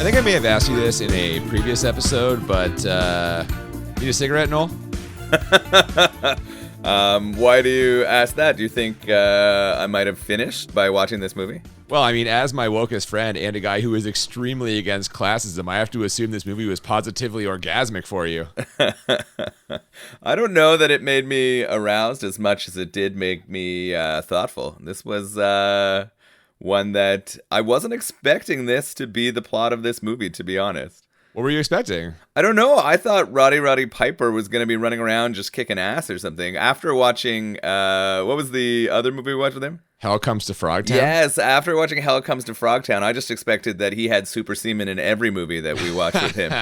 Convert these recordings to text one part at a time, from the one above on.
think I may have asked you this in a previous episode, but need a cigarette, Noel? Why do you ask that? Do you think I might have finished by watching this movie? Well, I mean, as my wokest friend and a guy who is extremely against classism, I have to assume this movie was positively orgasmic for you. I don't know that it made me aroused as much as it did make me thoughtful. This was one that I wasn't expecting this to be the plot of this movie, to be honest. What were you expecting? I don't know. I thought Roddy Piper was going to be running around just kicking ass or something. After watching, what was the other movie we watched with him? Hell Comes to Frogtown? Yes, after watching Hell Comes to Frogtown, I just expected that he had super semen in every movie that we watched with him.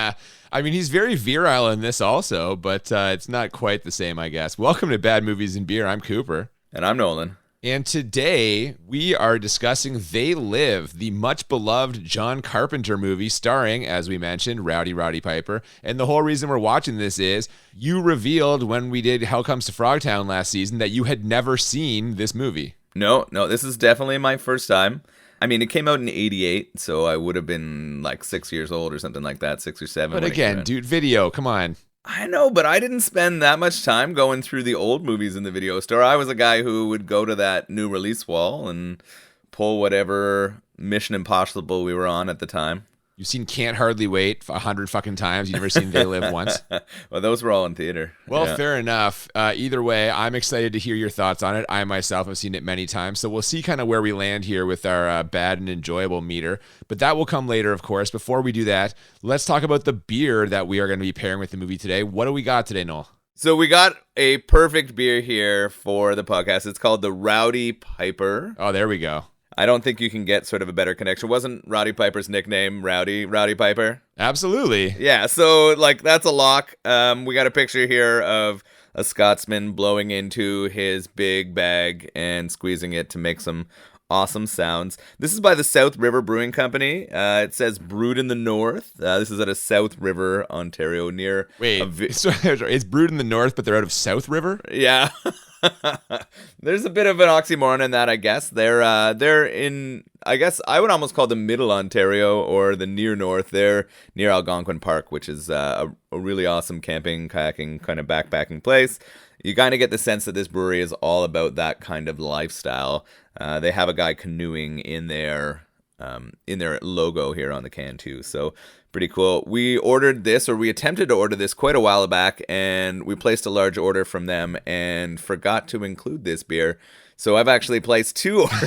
I mean, he's very virile in this also, but it's not quite the same, I guess. Welcome to Bad Movies and Beer. I'm Cooper. And I'm Nolan. And today, we are discussing They Live, the much-beloved John Carpenter movie starring, as we mentioned, Roddy Piper. And the whole reason we're watching this is you revealed when we did Hell Comes to Frogtown last season that you had never seen this movie. No, this is definitely my first time. I mean, it came out in 88, so I would have been like 6 years old or something like that, 6 or 7. But again, dude, video, come on. I know, but I didn't spend that much time going through the old movies in the video store. I was a guy who would go to that new release wall and pull whatever Mission Impossible we were on at the time. You've seen Can't Hardly Wait 100 fucking times. You've never seen They Live once. Well, those were all in theater. Well, yeah. Fair enough. Either way, I'm excited to hear your thoughts on it. I myself have seen it many times, so we'll see kind of where we land here with our bad and enjoyable meter. But that will come later, of course. Before we do that, let's talk about the beer that we are going to be pairing with the movie today. What do we got today, Noel? So we got a perfect beer here for the podcast. It's called the Roddy Piper. Oh, there we go. I don't think you can get sort of a better connection. Wasn't Roddy Piper's nickname Roddy Piper? Absolutely. Yeah, so like that's a lock. We got a picture here of a Scotsman blowing into his big bag and squeezing it to make some awesome sounds. This is by the South River Brewing Company. It says brewed in the north. This is out of South River, Ontario, near... Wait, so it's brewed in the north, but they're out of South River? Yeah. There's a bit of an oxymoron in that, I guess. They're in, I guess I would almost call them Middle Ontario or the near north. They're near Algonquin Park, which is a really awesome camping, kayaking, kind of backpacking place. You kind of get the sense that this brewery is all about that kind of lifestyle. They have a guy canoeing in their logo here on the can too. So pretty cool. We attempted to order this quite a while back, and we placed a large order from them and forgot to include this beer. So I've actually placed 2 orders.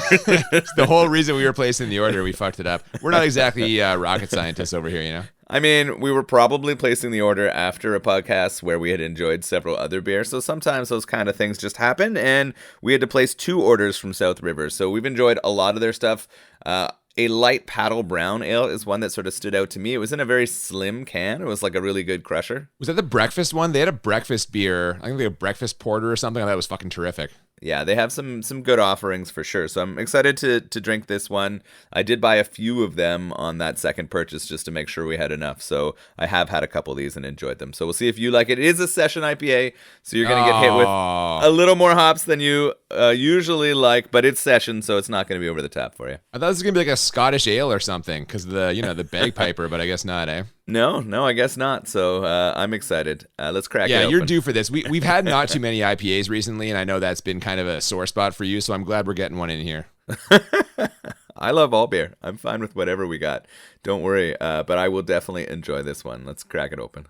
The whole reason we were placing the order, we fucked it up. We're not exactly rocket scientists over here, you know? I mean, we were probably placing the order after a podcast where we had enjoyed several other beers. So sometimes those kind of things just happen, and we had to place 2 orders from South River. So we've enjoyed a lot of their stuff. A light paddle brown ale is one that sort of stood out to me. It was in a very slim can. It was like a really good crusher. Was that the breakfast one? They had a breakfast beer. I think they had a breakfast porter or something. I thought it was fucking terrific. Yeah, they have some good offerings for sure. So I'm excited to drink this one. I did buy a few of them on that second purchase just to make sure we had enough. So I have had a couple of these and enjoyed them. So we'll see if you like it. It is a session IPA, so you're going to get hit with a little more hops than you usually like, but it's session, so it's not going to be over the top for you. I thought this was going to be like a Scottish ale or something because the bagpiper, but I guess not, eh? No, I guess not. So I'm excited. Let's crack it open. Yeah, you're due for this. We've had not too many IPAs recently, and I know that's been kind of a sore spot for you, so I'm glad we're getting one in here. I love all beer. I'm fine with whatever we got. Don't worry, but I will definitely enjoy this one. Let's crack it open.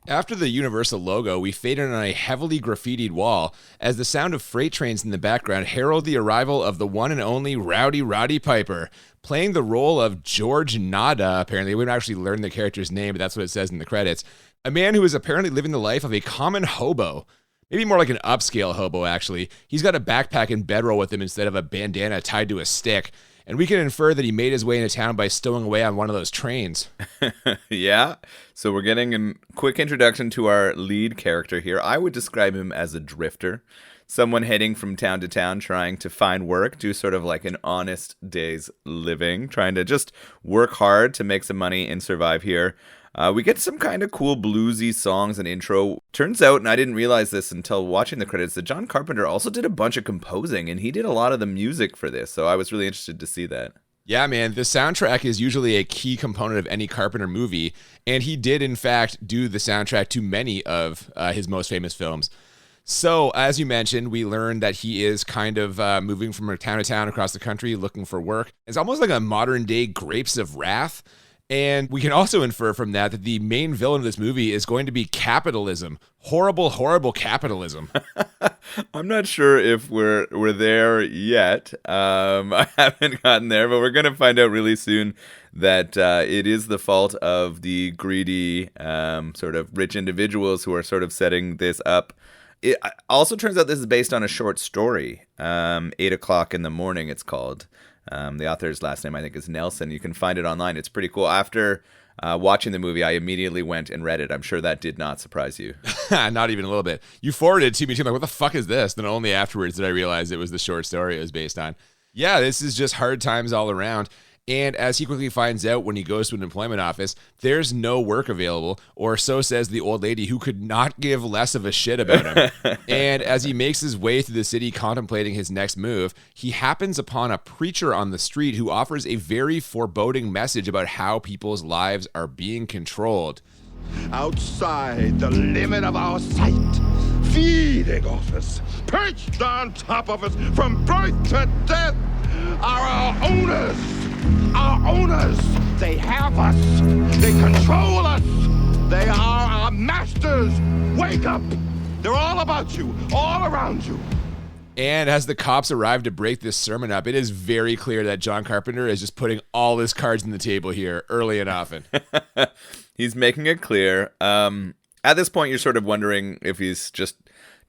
After the Universal logo, we faded on a heavily graffitied wall as the sound of freight trains in the background herald the arrival of the one and only Roddy Piper, playing the role of George Nada, apparently. We haven't actually learned the character's name, but that's what it says in the credits. A man who is apparently living the life of a common hobo. Maybe more like an upscale hobo, actually. He's got a backpack and bedroll with him instead of a bandana tied to a stick. And we can infer that he made his way into town by stowing away on one of those trains. Yeah. So we're getting a quick introduction to our lead character here. I would describe him as a drifter. Someone heading from town to town, trying to find work, do sort of like an honest day's living, trying to just work hard to make some money and survive here. We get some kind of cool bluesy songs and intro. Turns out, and I didn't realize this until watching the credits, that John Carpenter also did a bunch of composing, and he did a lot of the music for this. So I was really interested to see that. Yeah, man, the soundtrack is usually a key component of any Carpenter movie, and he did, in fact, do the soundtrack to many of his most famous films. So, as you mentioned, we learned that he is kind of moving from town to town across the country looking for work. It's almost like a modern-day Grapes of Wrath. And we can also infer from that the main villain of this movie is going to be capitalism. Horrible, horrible capitalism. I'm not sure if we're there yet. I haven't gotten there, but we're going to find out really soon that it is the fault of the greedy sort of rich individuals who are sort of setting this up. It also turns out this is based on a short story, 8 o'clock in the morning it's called. The author's last name, I think, is Nelson. You can find it online. It's pretty cool. After watching the movie, I immediately went and read it. I'm sure that did not surprise you. Not even a little bit. You forwarded it to me, too. I'm like, what the fuck is this? Then only afterwards did I realize it was the short story it was based on. Yeah, this is just hard times all around. And as he quickly finds out when he goes to an employment office, there's no work available, or so says the old lady who could not give less of a shit about him. And as he makes his way through the city contemplating his next move, he happens upon a preacher on the street who offers a very foreboding message about how people's lives are being controlled. Outside the limit of our sight, feeding off us, perched on top of us from birth to death, are our owners. Our owners, they have us. They control us. They are our masters. Wake up. They're all about you, all around you. And as the cops arrive to break this sermon up, it is very clear that John Carpenter is just putting all his cards on the table here early and often. He's making it clear. At this point, you're sort of wondering if he's just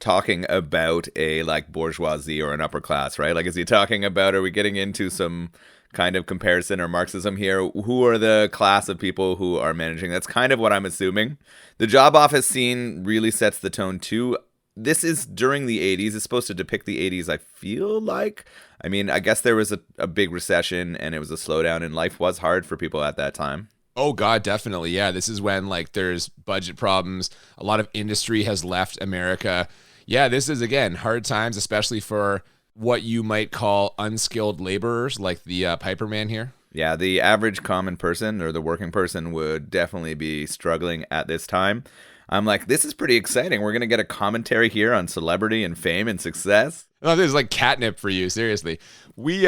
talking about a like bourgeoisie or an upper class, right? Like, is he talking about, are we getting into some kind of comparison or Marxism here? Who are the class of people who are managing? That's kind of what I'm assuming. The job office scene really sets the tone too. This is during the 80s. It's supposed to depict the 80s, I feel like. I mean, I guess there was a big recession and it was a slowdown and life was hard for people at that time. Oh, God, definitely. Yeah, this is when like there's budget problems. A lot of industry has left America. Yeah, this is, again, hard times, especially for what you might call unskilled laborers like the Piper man here. Yeah, the average common person or the working person would definitely be struggling at this time. I'm like, this is pretty exciting. We're going to get a commentary here on celebrity and fame and success. Oh, this is like catnip for you, seriously. We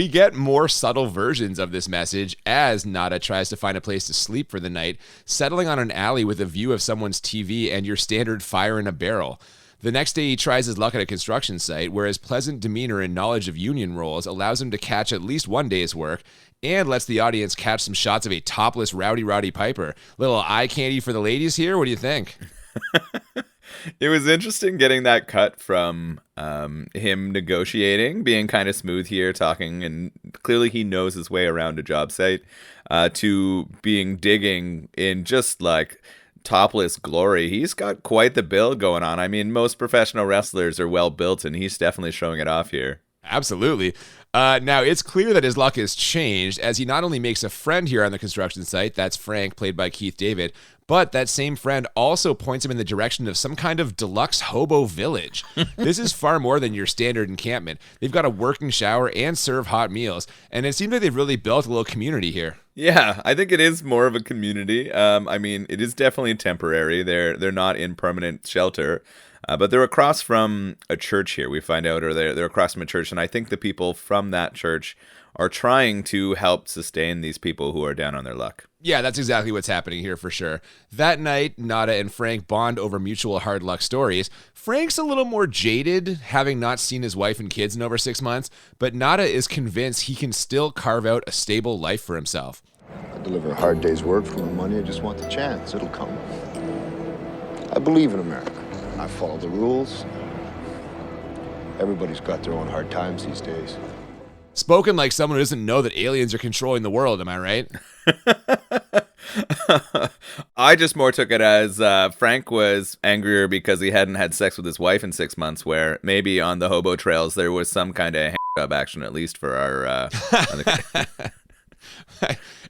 get more subtle versions of this message as Nada tries to find a place to sleep for the night, settling on an alley with a view of someone's TV and your standard fire in a barrel. The next day, he tries his luck at a construction site, where his pleasant demeanor and knowledge of union roles allows him to catch at least one day's work, and lets the audience catch some shots of a topless Rowdy Piper. Little eye candy for the ladies here? What do you think? It was interesting getting that cut from him negotiating, being kind of smooth here, talking, and clearly he knows his way around a job site, to being digging in just like topless glory. He's got quite the build going on. I mean, most professional wrestlers are well built, and he's definitely showing it off here. Absolutely. Now, it's clear that his luck has changed as he not only makes a friend here on the construction site, that's Frank, played by Keith David, but that same friend also points him in the direction of some kind of deluxe hobo village. This is far more than your standard encampment. They've got a working shower and serve hot meals, and it seems like they've really built a little community here. Yeah, I think it is more of a community. I mean, it is definitely temporary. They're not in permanent shelter. But they're across from a church here, we find out, or they're across from a church. And I think the people from that church are trying to help sustain these people who are down on their luck. Yeah, that's exactly what's happening here for sure. That night, Nada and Frank bond over mutual hard luck stories. Frank's a little more jaded, having not seen his wife and kids in over 6 months, but Nada is convinced he can still carve out a stable life for himself. I deliver a hard day's work for my money. I just want the chance. It'll come. I believe in America. I follow the rules. Everybody's got their own hard times these days. Spoken like someone who doesn't know that aliens are controlling the world, am I right? I just more took it as Frank was angrier because he hadn't had sex with his wife in 6 months, where maybe on the hobo trails there was some kind of job action, at least for our...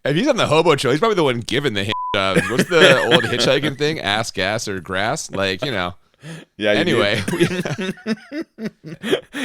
If he's on the hobo trail, he's probably the one giving the what's the old hitchhiking thing? Ass, gas, or grass? Like, you know. Yeah. Anyway.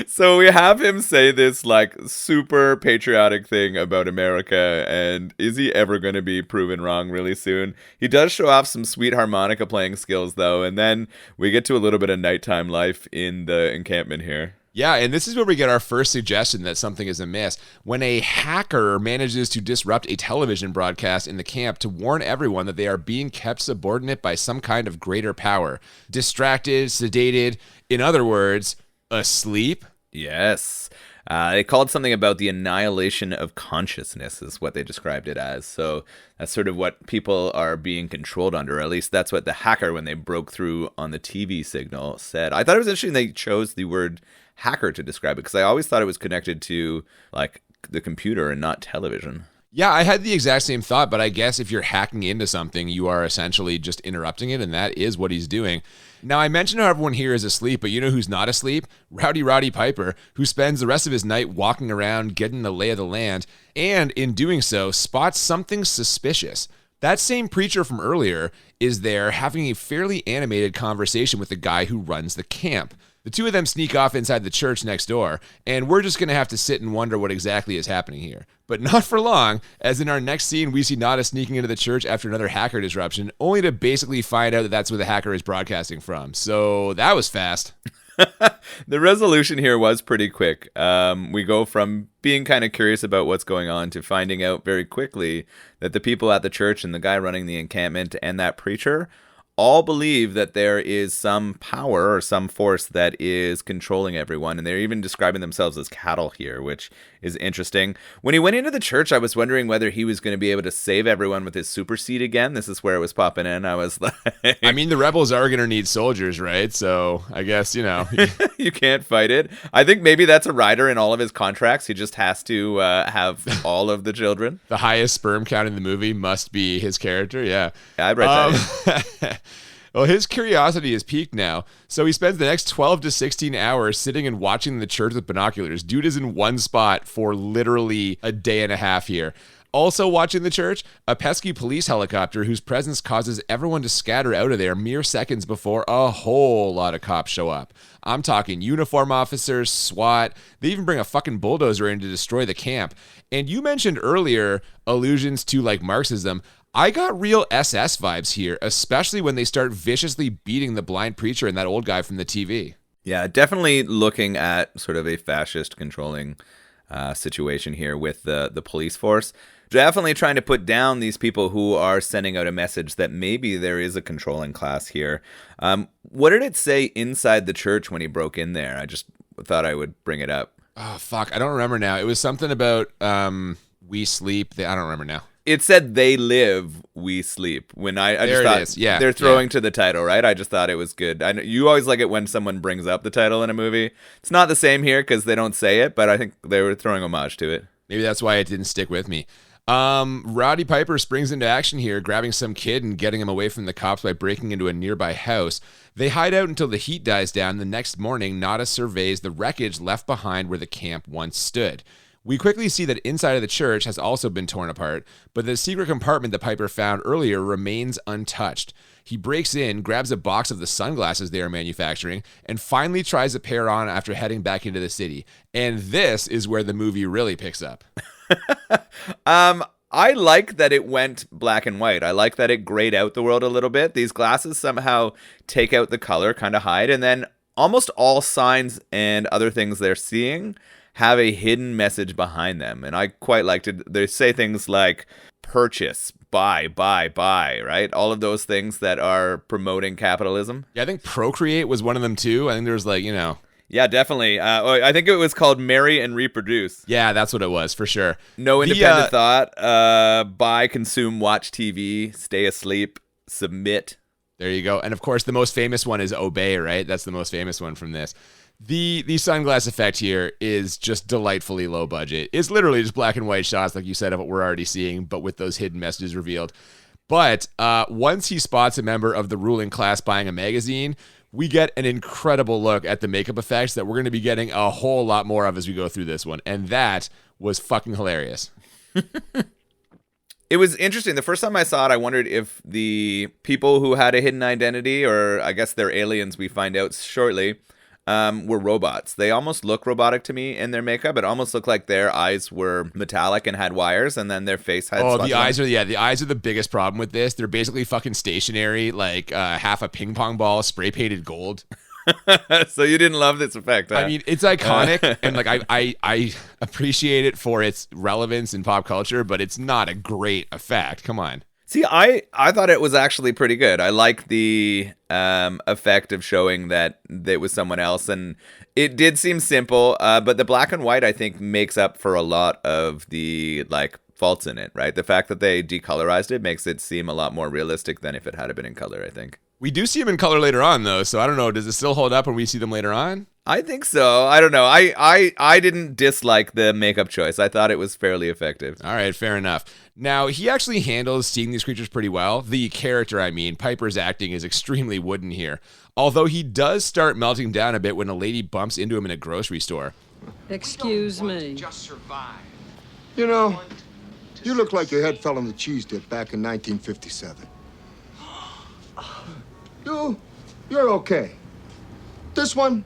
So we have him say this like super patriotic thing about America, and is he ever going to be proven wrong really soon? He does show off some sweet harmonica playing skills though, and then we get to a little bit of nighttime life in the encampment here. Yeah, and this is where we get our first suggestion that something is amiss. When a hacker manages to disrupt a television broadcast in the camp to warn everyone that they are being kept subordinate by some kind of greater power. Distracted, sedated, in other words, asleep. Yes. They called something about the annihilation of consciousness is what they described it as. So that's sort of what people are being controlled under. Or at least that's what the hacker, when they broke through on the TV signal, said. I thought it was interesting they chose the word hacker to describe it, because I always thought it was connected to like the computer and not television. Yeah, I had the exact same thought, but I guess if you're hacking into something, you are essentially just interrupting it, and that is what he's doing. Now, I mentioned how everyone here is asleep, but you know who's not asleep? Rowdy Roddy Piper, who spends the rest of his night walking around getting the lay of the land, and in doing so, spots something suspicious. That same preacher from earlier is there having a fairly animated conversation with the guy who runs the camp. The two of them sneak off inside the church next door, and we're just going to have to sit and wonder what exactly is happening here. But not for long, as in our next scene, we see Nada sneaking into the church after another hacker disruption, only to basically find out that that's where the hacker is broadcasting from. So that was fast. The resolution here was pretty quick. We go from being kind of curious about what's going on to finding out very quickly that the people at the church and the guy running the encampment and that preacher all believe that there is some power or some force that is controlling everyone. And they're even describing themselves as cattle here, which is interesting. When he went into the church, I was wondering whether he was going to be able to save everyone with his super seed again. This is where it was popping in. I was like... I mean, the rebels are going to need soldiers, right? So I guess, you know... You can't fight it. I think maybe that's a rider in all of his contracts. He just has to have all of the children. The highest sperm count in the movie must be his character, yeah. I'd write that. Well, his curiosity is peaked now, so he spends the next 12 to 16 hours sitting and watching the church with binoculars. Dude is in one spot for literally a day and a half here. Also watching the church, a pesky police helicopter whose presence causes everyone to scatter out of there mere seconds before a whole lot of cops show up. I'm talking uniform officers, SWAT, they even bring a fucking bulldozer in to destroy the camp. And you mentioned earlier allusions to like Marxism. I got real SS vibes here, especially when they start viciously beating the blind preacher and that old guy from the TV. Yeah, definitely looking at sort of a fascist controlling situation here with the police force. Definitely trying to put down these people who are sending out a message that maybe there is a controlling class here. What did it say inside the church when he broke in there? I just thought I would bring it up. Oh, fuck. I don't remember now. It was something about we sleep. I don't remember now. It said they live, we sleep. When I just thought, is. Yeah, they're throwing to the title, right? I just thought it was good. I know you always like it when someone brings up the title in a movie. It's not the same here because they don't say it, but I think they were throwing homage to it. Maybe that's why it didn't stick with me. Rowdy Piper springs into action here, grabbing some kid and getting him away from the cops by breaking into a nearby house. They hide out until the heat dies down. The next morning, Nada surveys the wreckage left behind where the camp once stood. We quickly see that inside of the church has also been torn apart, but the secret compartment that Piper found earlier remains untouched. He breaks in, grabs a box of the sunglasses they are manufacturing, and finally tries a pair on after heading back into the city. And this is where the movie really picks up. I like that it went black and white. I like that it grayed out the world a little bit. These glasses somehow take out the color, kind of hide, and then almost all signs and other things they're seeing have a hidden message behind them. And I quite liked it. They say things like purchase, buy, right? All of those things that are promoting capitalism. Yeah, I think procreate was one of them too. I think there was like, you know. Yeah, definitely. I think it was called marry and reproduce. Yeah, that's what it was for sure. No independent thought. Buy, consume, watch TV, stay asleep, submit. There you go. And of course, the most famous one is obey, right? That's the most famous one from this. The sunglass effect here is just delightfully low budget. It's literally just black and white shots, like you said, of what we're already seeing, but with those hidden messages revealed. But once he spots a member of the ruling class buying a magazine, we get an incredible look at the makeup effects that we're going to be getting a whole lot more of as we go through this one. And that was fucking hilarious. It was interesting. The first time I saw it, I wondered if the people who had a hidden identity, or I guess they're aliens, we find out shortly, were robots. They almost look robotic to me in their makeup. It almost looked like their eyes were metallic and had wires, and then their face had Oh, slots the on eyes it. are the eyes are the biggest problem with this. They're basically fucking stationary, like half a ping pong ball spray painted gold. So you didn't love this effect, huh? I mean, it's iconic, and like I appreciate it for its relevance in pop culture, but it's not a great effect. Come on. See, I thought it was actually pretty good. I like the effect of showing that it was someone else, and it did seem simple, but the black and white, I think, makes up for a lot of the like faults in it, right? The fact that they decolorized it makes it seem a lot more realistic than if it had been in color, I think. We do see them in color later on, though, so I don't know. Does it still hold up when we see them later on? I think so. I don't know. I didn't dislike the makeup choice. I thought it was fairly effective. All right, fair enough. Now, he actually handles seeing these creatures pretty well. The character, I mean, Piper's acting is extremely wooden here. Although he does start melting down a bit when a lady bumps into him in a grocery store. Excuse me. You know, you look like your head fell on the cheese dip back in 1957. You're okay. This one,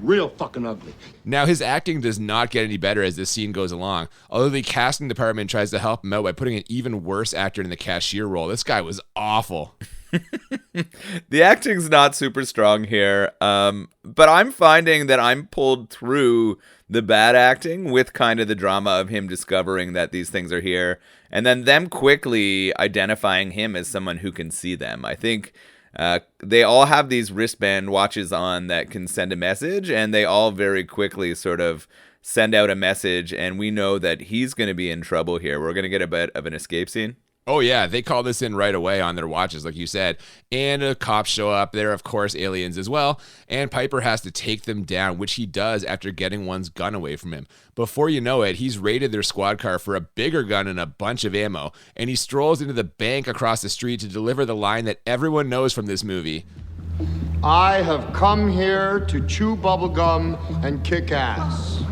real fucking ugly. Now, his acting does not get any better as this scene goes along, although the casting department tries to help him out by putting an even worse actor in the cashier role. This guy was awful. The acting's not super strong here, but I'm finding that I'm pulled through the bad acting with kind of the drama of him discovering that these things are here, and then them quickly identifying him as someone who can see them. I think they all have these wristband watches on that can send a message, and they all very quickly sort of send out a message, and we know that he's going to be in trouble here. We're going to get a bit of an escape scene. Oh, yeah, they call this in right away on their watches, like you said. And cops show up. They're, of course, aliens as well. And Piper has to take them down, which he does after getting one's gun away from him. Before you know it, he's raided their squad car for a bigger gun and a bunch of ammo. And he strolls into the bank across the street to deliver the line that everyone knows from this movie. I have come here to chew bubblegum and kick ass.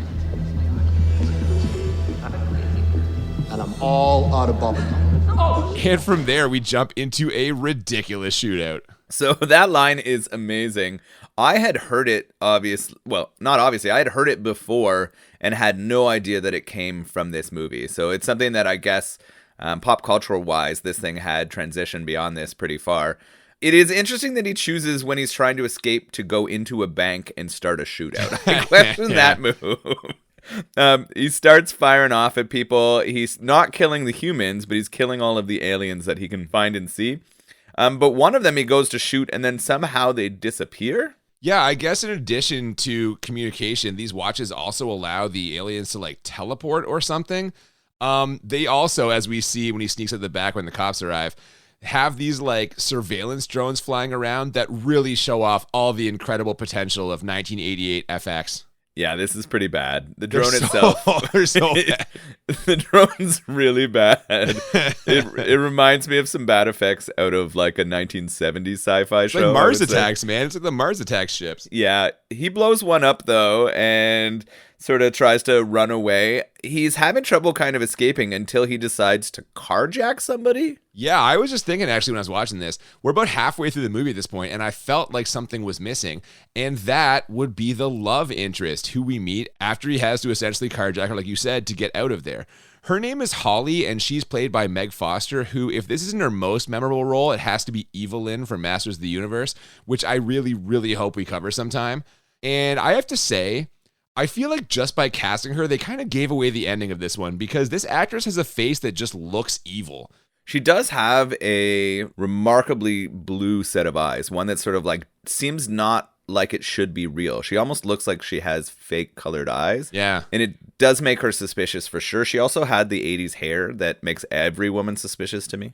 And I'm all out of bubblegum. And from there, we jump into a ridiculous shootout. So that line is amazing. I had heard it I had heard it before and had no idea that it came from this movie. So it's something that I guess pop cultural wise, this thing had transitioned beyond this pretty far. It is interesting that he chooses when he's trying to escape to go into a bank and start a shootout. I question that move. He starts firing off at people. He's not killing the humans, but he's killing all of the aliens that he can find and see. But one of them he goes to shoot, and then somehow they disappear. Yeah, I guess in addition to communication, these watches also allow the aliens to like teleport or something. They also, as we see when he sneaks at the back when the cops arrive, have these like surveillance drones flying around that really show off all the incredible potential of 1988 FX. Yeah, this is pretty bad. The drone itself. They're so bad. The drone's really bad. It reminds me of some bad effects out of like a 1970s sci-fi It's show. like Mars Attacks, man. It's like the Mars Attacks ships. Yeah, he blows one up though and sort of tries to run away. He's having trouble kind of escaping until he decides to carjack somebody. Yeah, I was just thinking actually when I was watching this, we're about halfway through the movie at this point, and I felt like something was missing. And that would be the love interest who we meet after he has to essentially carjack her, like you said, to get out of there. Her name is Holly, and she's played by Meg Foster, who, if this isn't her most memorable role, it has to be Evelyn from Masters of the Universe, which I really, really hope we cover sometime. And I have to say, I feel like just by casting her, they kind of gave away the ending of this one because this actress has a face that just looks evil. She does have a remarkably blue set of eyes, one that sort of like seems not like it should be real. She almost looks like she has fake colored eyes. Yeah. And it does make her suspicious for sure. She also had the 80s hair that makes every woman suspicious to me.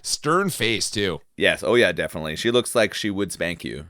Stern face, too. Yes. Oh, yeah, definitely. She looks like she would spank you.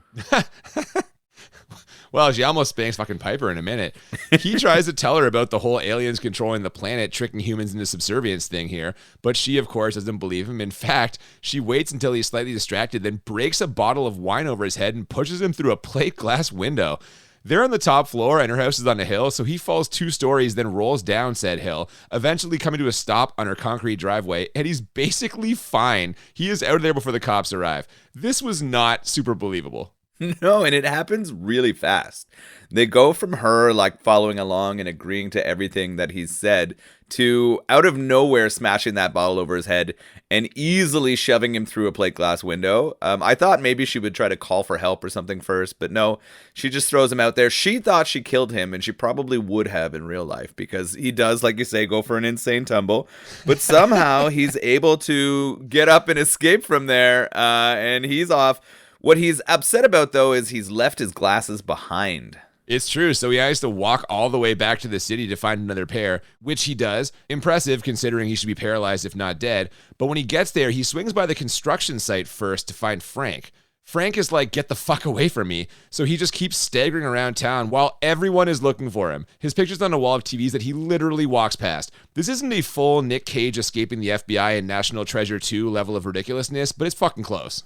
Well, she almost spanks fucking Piper in a minute. He tries to tell her about the whole aliens controlling the planet, tricking humans into subservience thing here, but she, of course, doesn't believe him. In fact, she waits until he's slightly distracted, then breaks a bottle of wine over his head and pushes him through a plate glass window. They're on the top floor and her house is on a hill, so he falls 2 stories, then rolls down said hill, eventually coming to a stop on her concrete driveway, and he's basically fine. He is out of there before the cops arrive. This was not super believable. No, and it happens really fast. They go from her like following along and agreeing to everything that he's said to out of nowhere smashing that bottle over his head and easily shoving him through a plate glass window. I thought maybe she would try to call for help or something first, but no, she just throws him out there. She thought she killed him, and she probably would have in real life because he does, like you say, go for an insane tumble. But somehow he's able to get up and escape from there, and he's off. What he's upset about, though, is he's left his glasses behind. It's true, so he has to walk all the way back to the city to find another pair, which he does. Impressive, considering he should be paralyzed if not dead. But when he gets there, he swings by the construction site first to find Frank. Frank is like, get the fuck away from me. So he just keeps staggering around town while everyone is looking for him. His picture's on a wall of TVs that he literally walks past. This isn't a full Nick Cage escaping the FBI and National Treasure 2 level of ridiculousness, but it's fucking close.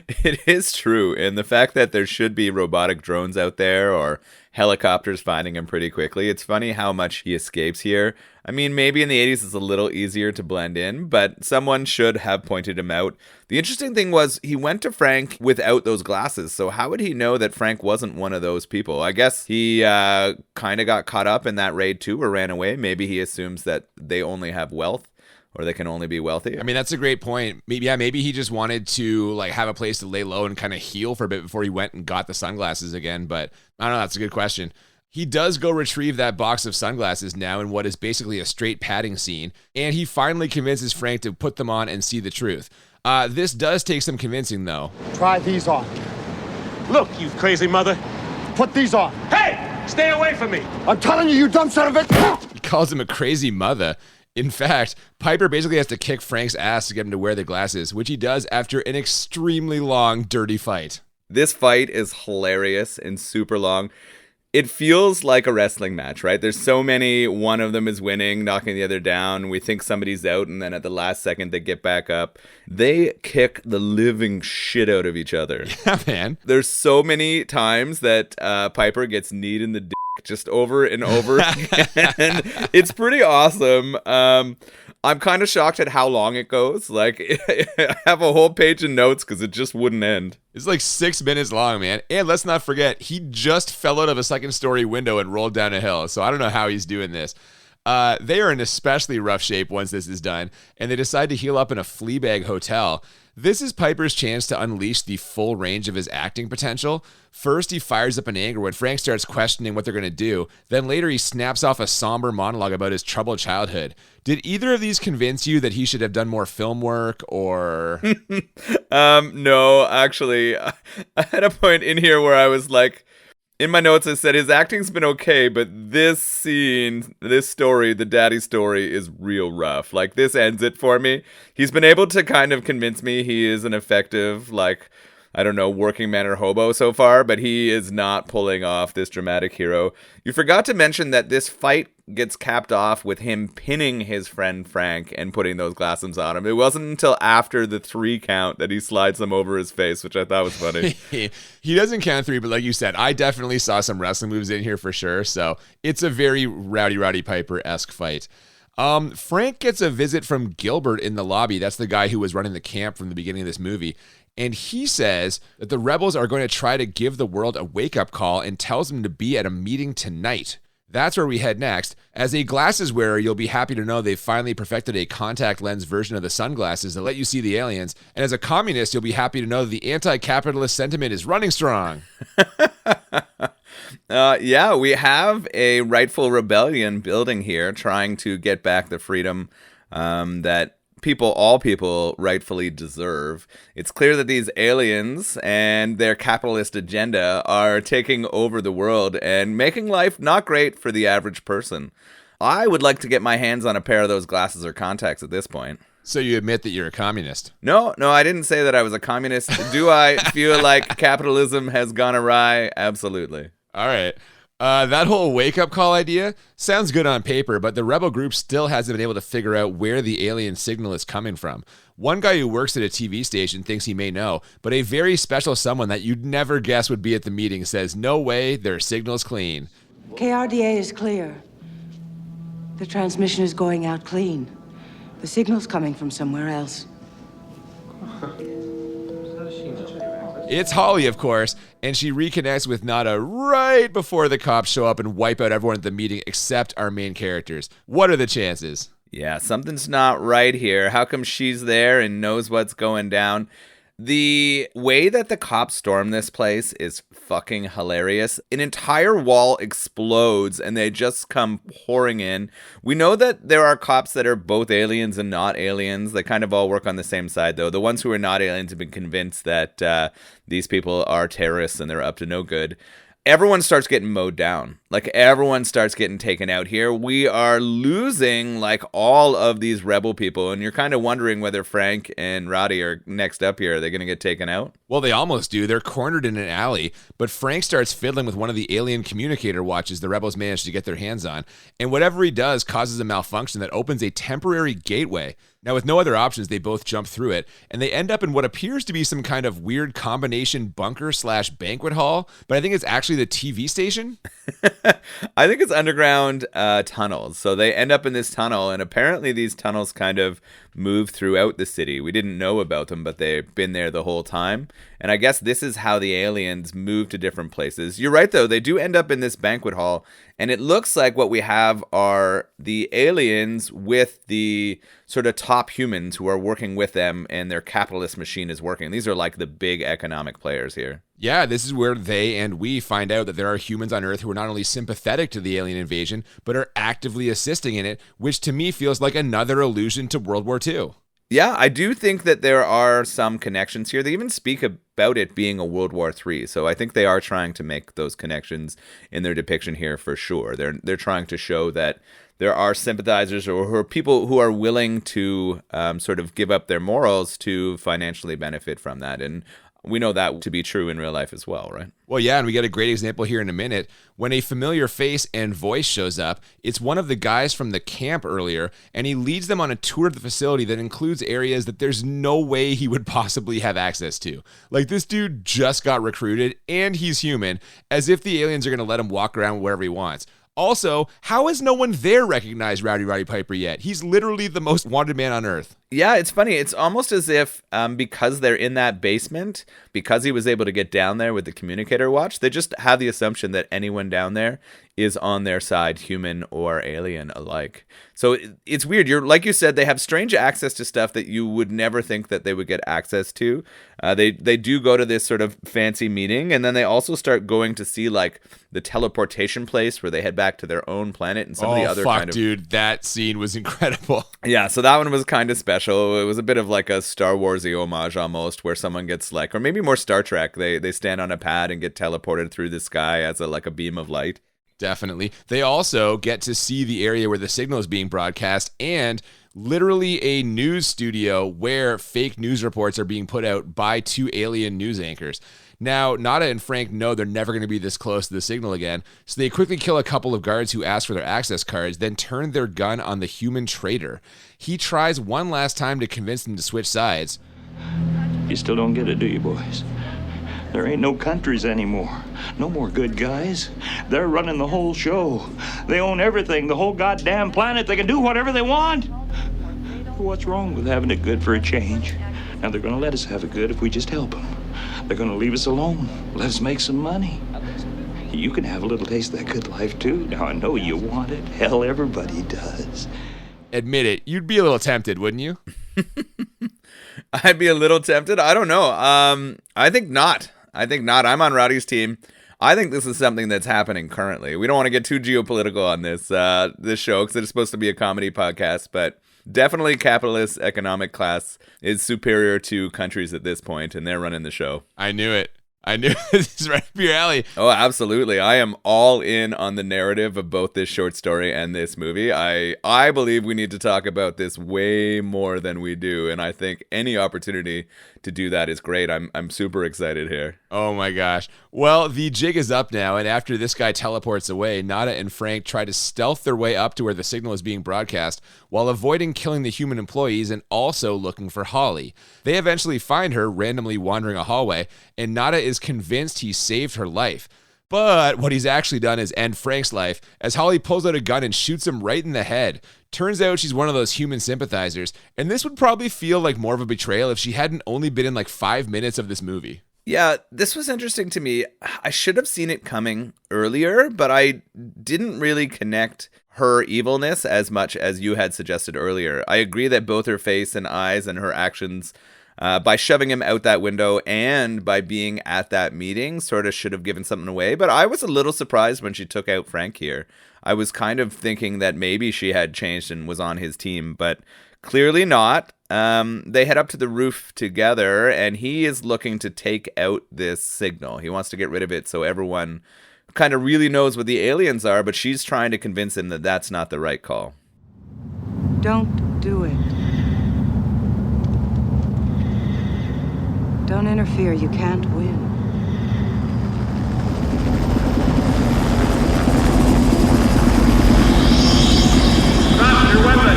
It is true, and the fact that there should be robotic drones out there or helicopters finding him pretty quickly, it's funny how much he escapes here. I mean, maybe in the 80s it's a little easier to blend in, but someone should have pointed him out. The interesting thing was he went to Frank without those glasses, so how would he know that Frank wasn't one of those people? I guess he kind of got caught up in that raid too or ran away. Maybe he assumes that they only have wealth. Or they can only be wealthy. I mean, that's a great point. Maybe he just wanted to like have a place to lay low and kind of heal for a bit before he went and got the sunglasses again. But I don't know. That's a good question. He does go retrieve that box of sunglasses now in what is basically a straight padding scene. And he finally convinces Frank to put them on and see the truth. This does take some convincing, though. Try these on. Look, you crazy mother. Put these on. Hey, stay away from me. I'm telling you, you dumb son of a... He calls him a crazy mother. In fact, Piper basically has to kick Frank's ass to get him to wear the glasses, which he does after an extremely long, dirty fight. This fight is hilarious and super long. It feels like a wrestling match, right? There's so many, one of them is winning, knocking the other down. We think somebody's out, and then at the last second, they get back up. They kick the living shit out of each other. Yeah, man. There's so many times that Piper gets kneed in the dick just over and over again. It's pretty awesome. I'm kind of shocked at how long it goes. Like, I have a whole page of notes because it just wouldn't end. It's like 6 minutes long, man. And let's not forget, he just fell out of a second-story window and rolled down a hill. So I don't know how he's doing this. They are in especially rough shape once this is done, and they decide to heal up in a Fleabag hotel. This is Piper's chance to unleash the full range of his acting potential. First, he fires up in anger when Frank starts questioning what they're going to do. Then later, he snaps off a somber monologue about his troubled childhood. Did either of these convince you that he should have done more film work, or... No, actually, I had a point in here where I was like, in my notes, I said his acting's been okay, but this scene, this story, the daddy story, is real rough. Like, this ends it for me. He's been able to kind of convince me he is an effective, like, I don't know, working man or hobo so far, but he is not pulling off this dramatic hero. You forgot to mention that this fight gets capped off with him pinning his friend Frank and putting those glasses on him. It wasn't until after the 3 count that he slides them over his face, which I thought was funny. He doesn't count 3, but like you said, I definitely saw some wrestling moves in here for sure. So it's a very Roddy Piper-esque fight. Frank gets a visit from Gilbert in the lobby. That's the guy who was running the camp from the beginning of this movie. And he says that the rebels are going to try to give the world a wake-up call and tells them to be at a meeting tonight. That's where we head next. As a glasses wearer, you'll be happy to know they've finally perfected a contact lens version of the sunglasses that let you see the aliens. And as a communist, you'll be happy to know that the anti-capitalist sentiment is running strong. Yeah, we have a rightful rebellion building here, trying to get back the freedom that all people rightfully deserve. It's clear that these aliens and their capitalist agenda are taking over the world and making life not great for the average person. I would like to get my hands on a pair of those glasses or contacts at this point. So you admit that you're a communist? No, I didn't say that I was a communist. Do I feel like capitalism has gone awry? Absolutely. All right. That whole wake-up call idea sounds good on paper, but the rebel group still hasn't been able to figure out where the alien signal is coming from. One guy who works at a TV station thinks he may know, but a very special someone that you'd never guess would be at the meeting says, no way, their signal's clean. KRDA is clear. The transmission is going out clean. The signal's coming from somewhere else. It's Holly, of course, and she reconnects with Nada right before the cops show up and wipe out everyone at the meeting except our main characters. What are the chances? Yeah, something's not right here. How come she's there and knows what's going down? The way that the cops storm this place is fucking hilarious. An entire wall explodes and they just come pouring in. We know that there are cops that are both aliens and not aliens. They kind of all work on the same side, though. The ones who are not aliens have been convinced that these people are terrorists and they're up to no good. Everyone starts getting mowed down. Like, everyone starts getting taken out here. We are losing, like, all of these rebel people, and you're kind of wondering whether Frank and Roddy are next up here. Are they going to get taken out? Well, they almost do. They're cornered in an alley, but Frank starts fiddling with one of the alien communicator watches the rebels manage to get their hands on, and whatever he does causes a malfunction that opens a temporary gateway. Now, with no other options, they both jump through it, and they end up in what appears to be some kind of weird combination bunker/banquet hall, but I think it's actually the TV station. I think it's underground tunnels. So they end up in this tunnel, and apparently these tunnels kind of move throughout the city. We didn't know about them, but they've been there the whole time. And I guess this is how the aliens move to different places. You're right, though. They do end up in this banquet hall, and it looks like what we have are the aliens with the sort of top humans who are working with them, and their capitalist machine is working. These are like the big economic players here. Yeah, this is where they and we find out that there are humans on Earth who are not only sympathetic to the alien invasion, but are actively assisting in it, which to me feels like another allusion to World War II. Yeah, I do think that there are some connections here. They even speak about it being a World War III, so I think they are trying to make those connections in their depiction here for sure. They're trying to show that there are sympathizers or people who are willing to sort of give up their morals to financially benefit from that, and we know that to be true in real life as well, right? Well, yeah, and we get a great example here in a minute. When a familiar face and voice shows up, it's one of the guys from the camp earlier, and he leads them on a tour of the facility that includes areas that there's no way he would possibly have access to. Like, this dude just got recruited, and he's human, as if the aliens are going to let him walk around wherever he wants. Also, how has no one there recognized Roddy Piper yet? He's literally the most wanted man on Earth. Yeah, it's funny. It's almost as if because they're in that basement, because he was able to get down there with the communicator watch, they just have the assumption that anyone down there is on their side, human or alien alike. So it's weird. Like you said, they have strange access to stuff that you would never think that they would get access to. They do go to this sort of fancy meeting, and then they also start going to see like the teleportation place where they head back to their own planet and some of the other kind of... dude, that scene was incredible. Yeah, so that one was kind of special. It was a bit of like a Star Wars-y homage almost, where someone gets like, or maybe more Star Trek, they stand on a pad and get teleported through the sky as like a beam of light. Definitely. They also get to see the area where the signal is being broadcast and literally a news studio where fake news reports are being put out by two alien news anchors. Now, Nada and Frank know they're never going to be this close to the signal again, so they quickly kill a couple of guards who ask for their access cards, then turn their gun on the human traitor. He tries one last time to convince them to switch sides. You still don't get it, do you, boys? There ain't no countries anymore. No more good guys. They're running the whole show. They own everything, the whole goddamn planet. They can do whatever they want. What's wrong with having it good for a change? Now, they're going to let us have it good if we just help them. They're going to leave us alone, let us make some money. You can have a little taste of that good life, too. Now, I know you want it. Hell, everybody does. Admit it, you'd be a little tempted, wouldn't you? I'd be a little tempted. I don't know. I think not. I'm on Roddy's team. I think this is something that's happening currently. We don't want to get too geopolitical on this show because it's supposed to be a comedy podcast, but definitely capitalist economic class is superior to countries at this point, and they're running the show. I knew it. This is right up your alley. Oh, absolutely. I am all in on the narrative of both this short story and this movie. I believe we need to talk about this way more than we do, and I think any opportunity to do that is great. I'm super excited here. Oh my gosh. Well, the jig is up now, and after this guy teleports away, Nada and Frank try to stealth their way up to where the signal is being broadcast while avoiding killing the human employees and also looking for Holly. They eventually find her randomly wandering a hallway, and Nada is convinced he saved her life. But what he's actually done is end Frank's life, as Holly pulls out a gun and shoots him right in the head. Turns out she's one of those human sympathizers, and this would probably feel like more of a betrayal if she hadn't only been in like 5 minutes of this movie. Yeah, this was interesting to me. I should have seen it coming earlier, but I didn't really connect her evilness as much as you had suggested earlier. I agree that both her face and eyes and her actions, by shoving him out that window and by being at that meeting, sort of should have given something away. But I was a little surprised when she took out Frank here. I was kind of thinking that maybe she had changed and was on his team, but clearly not. They head up to the roof together, and he is looking to take out this signal. He wants to get rid of it so everyone kind of really knows what the aliens are, but she's trying to convince him that that's not the right call. Don't do it. Don't interfere. You can't win. Drop your weapon.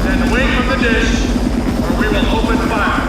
Stand away from the dish, or we will open fire.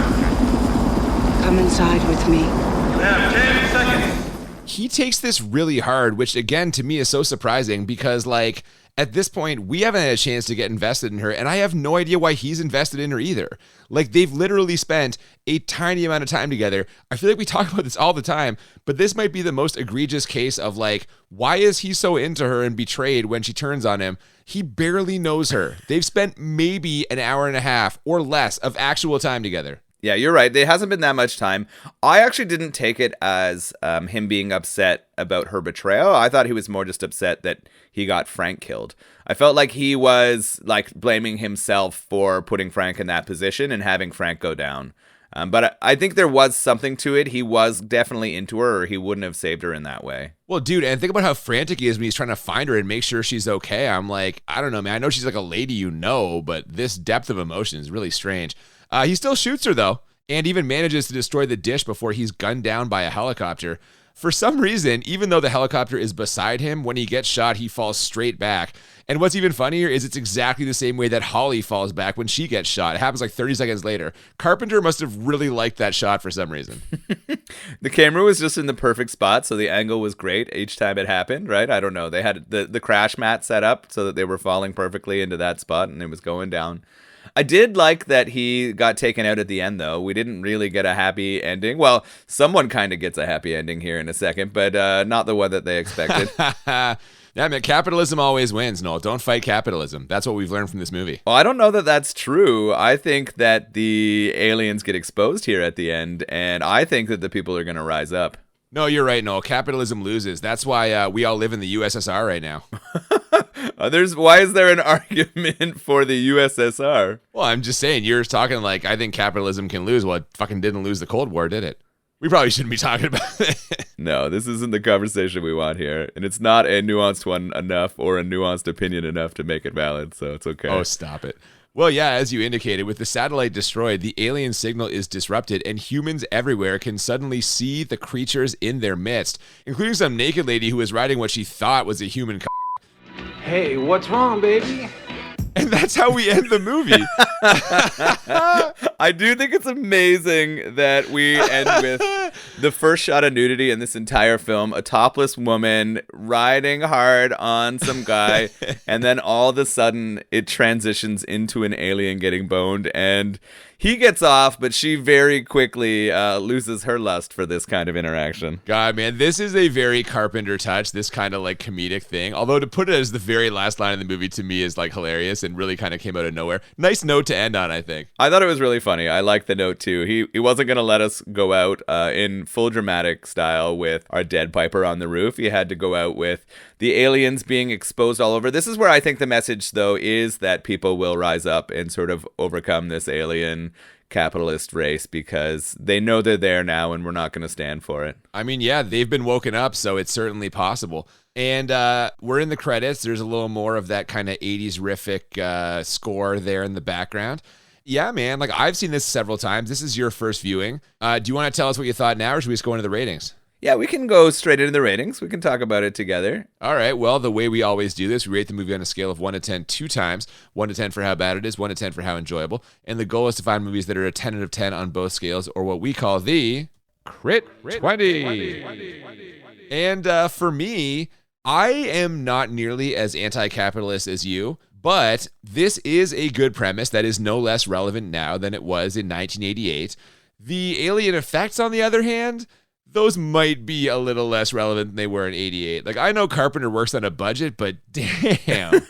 Come inside with me. You have 10 seconds. He takes this really hard, which again to me is so surprising because like at this point we haven't had a chance to get invested in her, and I have no idea why he's invested in her either. Like they've literally spent a tiny amount of time together. I feel like we talk about this all the time, but this might be the most egregious case of like, why is he so into her and betrayed when she turns on him? He barely knows her. They've spent maybe an hour and a half or less of actual time together. Yeah, you're right. There hasn't been that much time. I actually didn't take it as him being upset about her betrayal. I thought he was more just upset that he got Frank killed. I felt like he was like blaming himself for putting Frank in that position and having Frank go down. But I think there was something to it. He was definitely into her, or he wouldn't have saved her in that way. Well, dude, and think about how frantic he is when he's trying to find her and make sure she's okay. I'm like, I don't know, man. I know she's like a lady, you know, but this depth of emotion is really strange. He still shoots her, though, and even manages to destroy the dish before he's gunned down by a helicopter. For some reason, even though the helicopter is beside him, when he gets shot, he falls straight back. And what's even funnier is it's exactly the same way that Holly falls back when she gets shot. It happens like 30 seconds later. Carpenter must have really liked that shot for some reason. The camera was just in the perfect spot, so the angle was great each time it happened, right? I don't know. They had the crash mat set up so that they were falling perfectly into that spot, and it was going down. I did like that he got taken out at the end, though. We didn't really get a happy ending. Well, someone kind of gets a happy ending here in a second, but not the one that they expected. Yeah, man, capitalism always wins, Noel. Don't fight capitalism. That's what we've learned from this movie. Well, I don't know that that's true. I think that the aliens get exposed here at the end, and I think that the people are going to rise up. No, you're right, Noel. Capitalism loses. That's why we all live in the USSR right now. Why is there an argument for the USSR? Well, I'm just saying, you're talking like, I think capitalism can lose. Well, it fucking didn't lose the Cold War, did it? We probably shouldn't be talking about it. No, this isn't the conversation we want here. And it's not a nuanced one enough or a nuanced opinion enough to make it valid, so it's okay. Oh, stop it. Well, yeah, as you indicated, with the satellite destroyed, the alien signal is disrupted, and humans everywhere can suddenly see the creatures in their midst, including some naked lady who was riding what she thought was a human. Hey, what's wrong, baby? And that's how we end the movie. I do think it's amazing that we end with the first shot of nudity in this entire film, a topless woman riding hard on some guy, and then all of a sudden it transitions into an alien getting boned, and he gets off, but she very quickly loses her lust for this kind of interaction. God, man, this is a very Carpenter touch, this kind of like comedic thing. Although to put it as the very last line of the movie to me is like hilarious and really kind of came out of nowhere. Nice note to end on, I think. I thought it was really funny. I liked the note too. He wasn't going to let us go out in full dramatic style with our dead Piper on the roof. He had to go out with the aliens being exposed all over. This is where I think the message, though, is that people will rise up and sort of overcome this alien capitalist race because they know they're there now and we're not going to stand for it. I mean, yeah, they've been woken up, so it's certainly possible. And we're in the credits. There's a little more of that kind of 80s-rific score there in the background. Yeah, man. Like, I've seen this several times. This is your first viewing. Do you want to tell us what you thought now, or should we just go into the ratings? Yeah, we can go straight into the ratings. We can talk about it together. All right. Well, the way we always do this, we rate the movie on a scale of 1 to 10 two times. 1 to 10 for how bad it is, 1 to 10 for how enjoyable. And the goal is to find movies that are a 10 out of 10 on both scales, or what we call the Crit 20. And for me, I am not nearly as anti-capitalist as you, but this is a good premise that is no less relevant now than it was in 1988. The alien effects, on the other hand, those might be a little less relevant than they were in 88. Like, I know Carpenter works on a budget, but damn.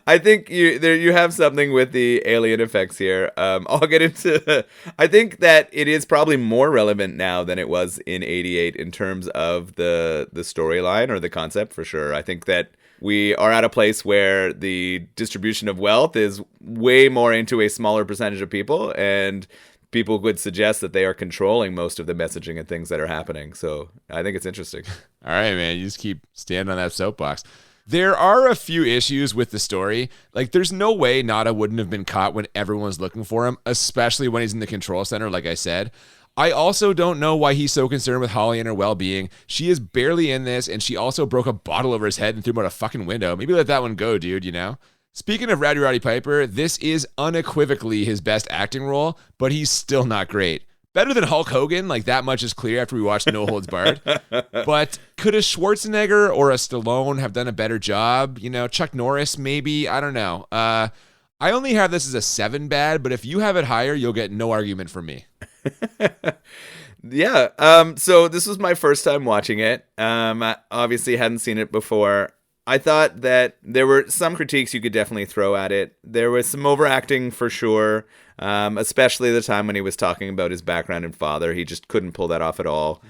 I think you have something with the alien effects here. I'll get into. I think that it is probably more relevant now than it was in 88 in terms of the storyline or the concept, for sure. I think that we are at a place where the distribution of wealth is way more into a smaller percentage of people, and people would suggest that they are controlling most of the messaging and things that are happening. So I think it's interesting. All right, man. You just keep standing on that soapbox. There are a few issues with the story. Like, there's no way Nada wouldn't have been caught when everyone's looking for him, especially when he's in the control center, like I said. I also don't know why he's so concerned with Holly and her well-being. She is barely in this, and she also broke a bottle over his head and threw him out a fucking window. Maybe let that one go, dude, you know? Speaking of Rowdy Piper, this is unequivocally his best acting role, but he's still not great. Better than Hulk Hogan, like that much is clear after we watched No Holds Barred. But could a Schwarzenegger or a Stallone have done a better job? You know, Chuck Norris, maybe? I don't know. I only have this as a 7 bad, but if you have it higher, you'll get no argument from me. Yeah. So this was my first time watching it. I obviously hadn't seen it before. I thought that there were some critiques you could definitely throw at it. There was some overacting for sure, especially the time when he was talking about his background and father. He just couldn't pull that off at all.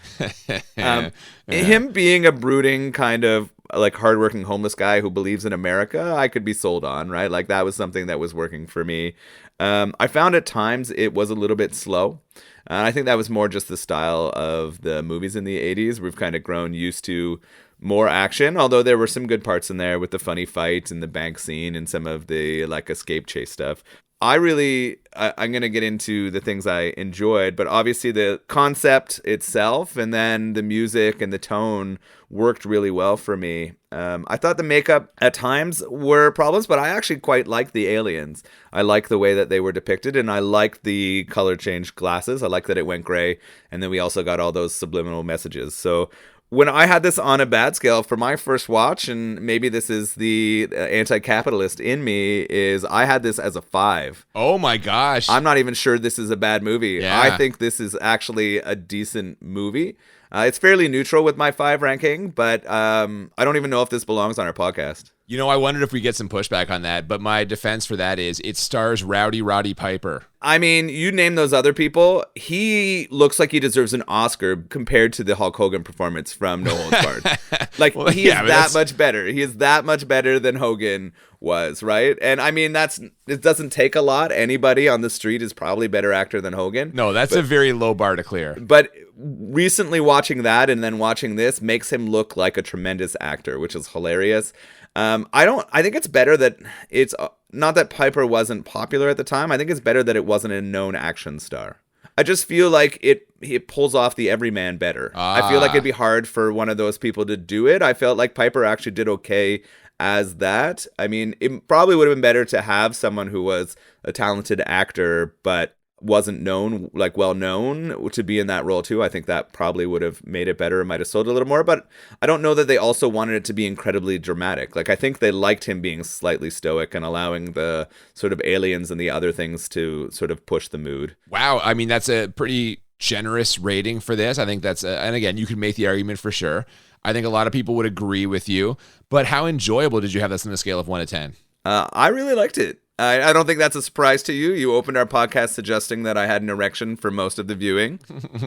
Him being a brooding kind of like hardworking homeless guy who believes in America, I could be sold on, right? Like that was something that was working for me. I found at times it was a little bit slow. I think that was more just the style of the movies in the 80s. We've kind of grown used to more action, although there were some good parts in there with the funny fight and the bank scene and some of the like escape chase stuff. I'm going to get into the things I enjoyed, but obviously the concept itself and then the music and the tone worked really well for me. I thought the makeup at times were problems, but I actually quite liked the aliens. I like the way that they were depicted, and I liked the color change glasses. I like that it went gray, and then we also got all those subliminal messages. So when I had this on a bad scale for my first watch, and maybe this is the anti-capitalist in me, is I had this as a 5. Oh my gosh. I'm not even sure this is a bad movie. Yeah. I think this is actually a decent movie. It's fairly neutral with my 5 ranking, but I don't even know if this belongs on our podcast. You know, I wondered if we get some pushback on that, but my defense for that is it stars Roddy Piper. I mean, you name those other people, he looks like he deserves an Oscar compared to the Hulk Hogan performance from No Holds Barred. Like, well, he is that much better. He is that much better than Hogan was, right? And I mean, it doesn't take a lot. Anybody on the street is probably a better actor than Hogan. No, that's a very low bar to clear. But recently watching that and then watching this makes him look like a tremendous actor, which is hilarious. I think it's better that it's not that Piper wasn't popular at the time. I think it's better that it wasn't a known action star. I just feel like it pulls off the everyman better. I feel like it'd be hard for one of those people to do it. I felt like Piper actually did okay as that. I mean, it probably would have been better to have someone who was a talented actor, but wasn't known, like well known, to be in that role too. I think that probably would have made it better. It might have sold a little more, but I don't know that they also wanted it to be incredibly dramatic. Like, I think they liked him being slightly stoic and allowing the sort of aliens and the other things to sort of push the mood. Wow. I mean, that's a pretty generous rating for this. I think that's, and again, you can make the argument for sure. I think a lot of people would agree with you, but how enjoyable did you have this on a scale of 1 to 10? I really liked it. I don't think that's a surprise to you. You opened our podcast suggesting that I had an erection for most of the viewing.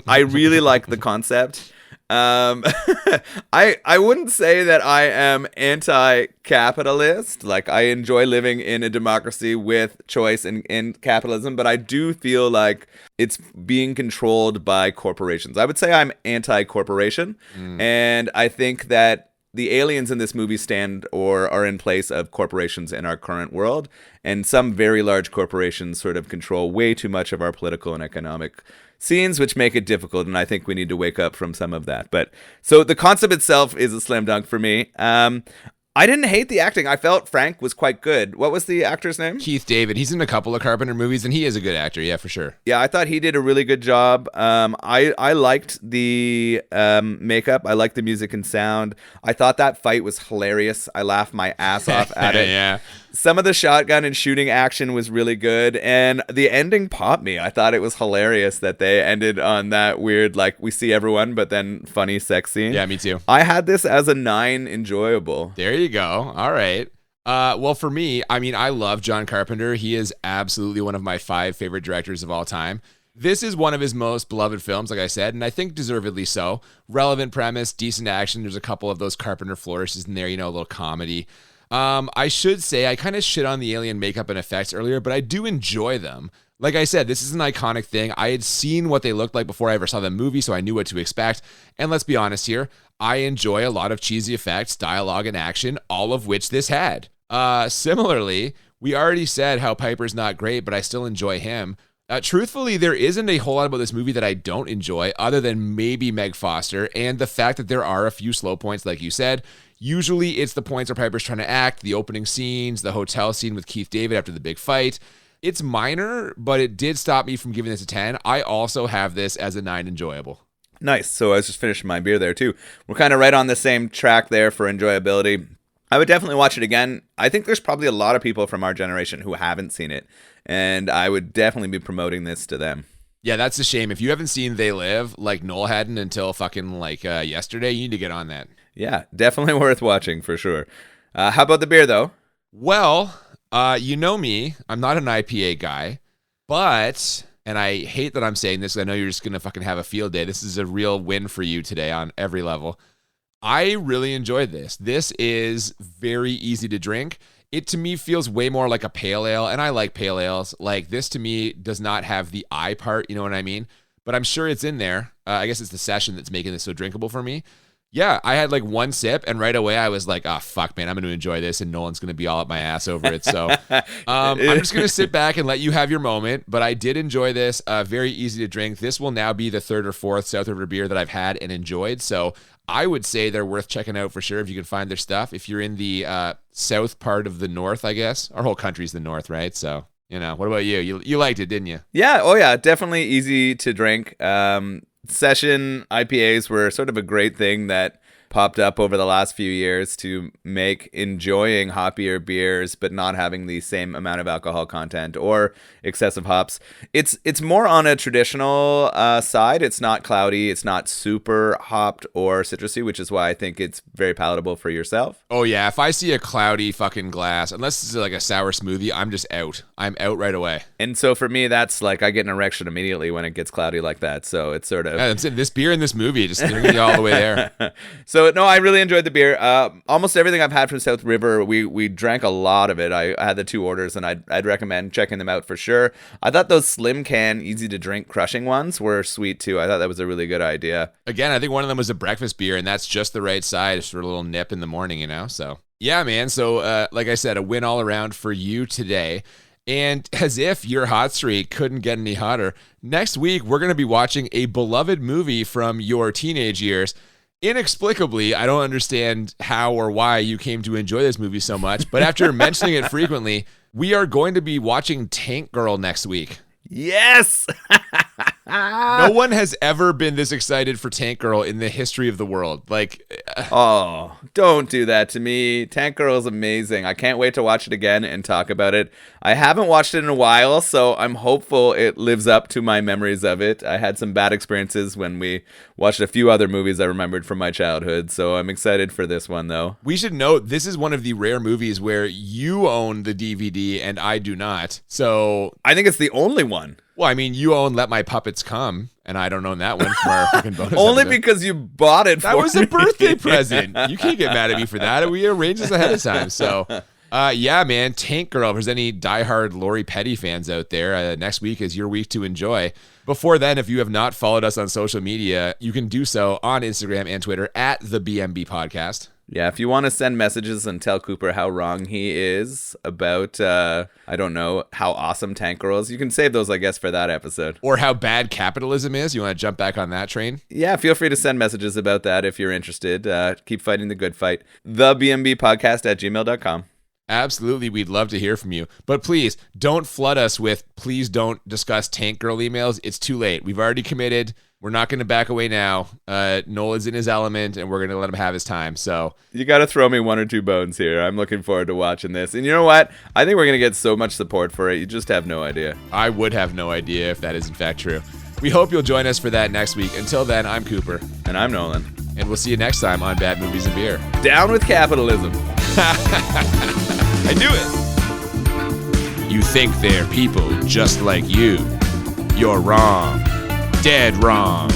I really like the concept. I wouldn't say that I am anti-capitalist. Like, I enjoy living in a democracy with choice and capitalism, but I do feel like it's being controlled by corporations. I would say I'm anti-corporation, and I think that the aliens in this movie stand or are in place of corporations in our current world, and some very large corporations sort of control way too much of our political and economic scenes, which make it difficult, and I think we need to wake up from some of that. But so the concept itself is a slam dunk for me. I didn't hate the acting. I felt Frank was quite good. What was the actor's name? Keith David. He's in a couple of Carpenter movies, and he is a good actor. Yeah, for sure. Yeah, I thought he did a really good job. I liked the makeup. I liked the music and sound. I thought that fight was hilarious. I laughed my ass off at it. Yeah. Some of the shotgun and shooting action was really good, and the ending popped me. I thought it was hilarious that they ended on that weird, like, we see everyone, but then funny sex scene. Yeah, me too. I had this as a 9 enjoyable. There you go. All right. Well, for me, I mean, I love John Carpenter. He is absolutely one of my 5 favorite directors of all time. This is one of his most beloved films, like I said, and I think deservedly so. Relevant premise, decent action. There's a couple of those Carpenter flourishes in there, you know, a little comedy. I should say I kind of shit on the alien makeup and effects earlier, but I do enjoy them. Like I said, this is an iconic thing. I had seen what they looked like before I ever saw the movie, so I knew what to expect. And let's be honest here, I enjoy a lot of cheesy effects, dialogue, and action, all of which this had. Similarly, we already said how Piper's not great, but I still enjoy him. Truthfully, there isn't a whole lot about this movie that I don't enjoy, other than maybe Meg Foster, and the fact that there are a few slow points, like you said. Usually it's the points where Piper's trying to act, the opening scenes, the hotel scene with Keith David after the big fight. It's minor, but it did stop me from giving this a 10. I also have this as a 9 enjoyable. Nice. So I was just finishing my beer there too. We're kind of right on the same track there for enjoyability. I would definitely watch it again. I think there's probably a lot of people from our generation who haven't seen it, and I would definitely be promoting this to them. Yeah, that's a shame. If you haven't seen They Live, like Noel hadn't until fucking yesterday, you need to get on that. Yeah, definitely worth watching for sure. How about the beer though? Well, you know me, I'm not an IPA guy, but, and I hate that I'm saying this, I know you're just going to fucking have a field day. This is a real win for you today on every level. I really enjoyed this. This is very easy to drink. It to me feels way more like a pale ale, and I like pale ales. Like, this to me does not have the I part, you know what I mean? But I'm sure it's in there. I guess it's the session that's making this so drinkable for me. Yeah, I had like one sip, and right away I was like, oh, fuck, man, I'm going to enjoy this, and Nolan's going to be all up my ass over it. So I'm just going to sit back and let you have your moment, but I did enjoy this. Very easy to drink. This will now be the 3rd or 4th South River beer that I've had and enjoyed, so I would say they're worth checking out for sure if you can find their stuff. If you're in the south part of the north, I guess. Our whole country's the north, right? So, you know, what about you? You liked it, didn't you? Yeah, oh yeah, definitely easy to drink. Session IPAs were sort of a great thing that popped up over the last few years to make enjoying hoppier beers but not having the same amount of alcohol content or excessive hops. It's more on a traditional side. It's not cloudy. It's not super hopped or citrusy, which is why I think it's very palatable for yourself. Oh yeah, if I see a cloudy fucking glass, unless it's like a sour smoothie, I'm just out. I'm out right away. And so for me, that's like I get an erection immediately when it gets cloudy like that. So it's sort of... Yeah, this beer in this movie just bringing you all the way there. So no, I really enjoyed the beer. Almost everything I've had from South River, we drank a lot of it. I had the 2 orders, and I'd recommend checking them out for sure. I thought those slim can, easy to drink crushing ones were sweet too. I thought that was a really good idea. Again, I think one of them was a breakfast beer, and that's just the right size for a little nip in the morning, you know? So yeah, man. So like I said, a win all around for you today. And as if your hot streak couldn't get any hotter, next week we're going to be watching a beloved movie from your teenage years. Inexplicably, I don't understand how or why you came to enjoy this movie so much, but after mentioning it frequently, we are going to be watching Tank Girl next week. Yes! No one has ever been this excited for Tank Girl in the history of the world. Like, oh, don't do that to me. Tank Girl is amazing. I can't wait to watch it again and talk about it. I haven't watched it in a while, so I'm hopeful it lives up to my memories of it. I had some bad experiences when we watched a few other movies I remembered from my childhood, so I'm excited for this one, though. We should note, this is one of the rare movies where you own the DVD and I do not. So I think it's the only one. Well, I mean, you own Let My Puppets Come, and I don't own that one from our fucking bonus Only episode. Because you bought it for That was me. a birthday present. You can't get mad at me for that. We arranged this ahead of time. So, yeah, man, Tank Girl. If there's any diehard Lori Petty fans out there, next week is your week to enjoy. Before then, if you have not followed us on social media, you can do so on Instagram and Twitter at the BMB Podcast. Yeah, if you want to send messages and tell Cooper how wrong he is about, I don't know, how awesome tank girls, you can save those, I guess, for that episode. Or how bad capitalism is. You want to jump back on that train? Yeah, feel free to send messages about that if you're interested. Keep fighting the good fight. thebmbpodcast@gmail.com. Absolutely, we'd love to hear from you. But please, don't flood us with, please don't discuss tank girl emails. It's too late. We've already committed. We're not going to back away now. Nolan's in his element, and we're going to let him have his time. So you got to throw me 1 or 2 bones here. I'm looking forward to watching this. And you know what? I think we're going to get so much support for it. You just have no idea. I would have no idea if that is in fact true. We hope you'll join us for that next week. Until then, I'm Cooper. And I'm Nolan. And we'll see you next time on Bad Movies and Beer. Down with capitalism. I knew it. You think they're people just like you. You're wrong. Dead wrong.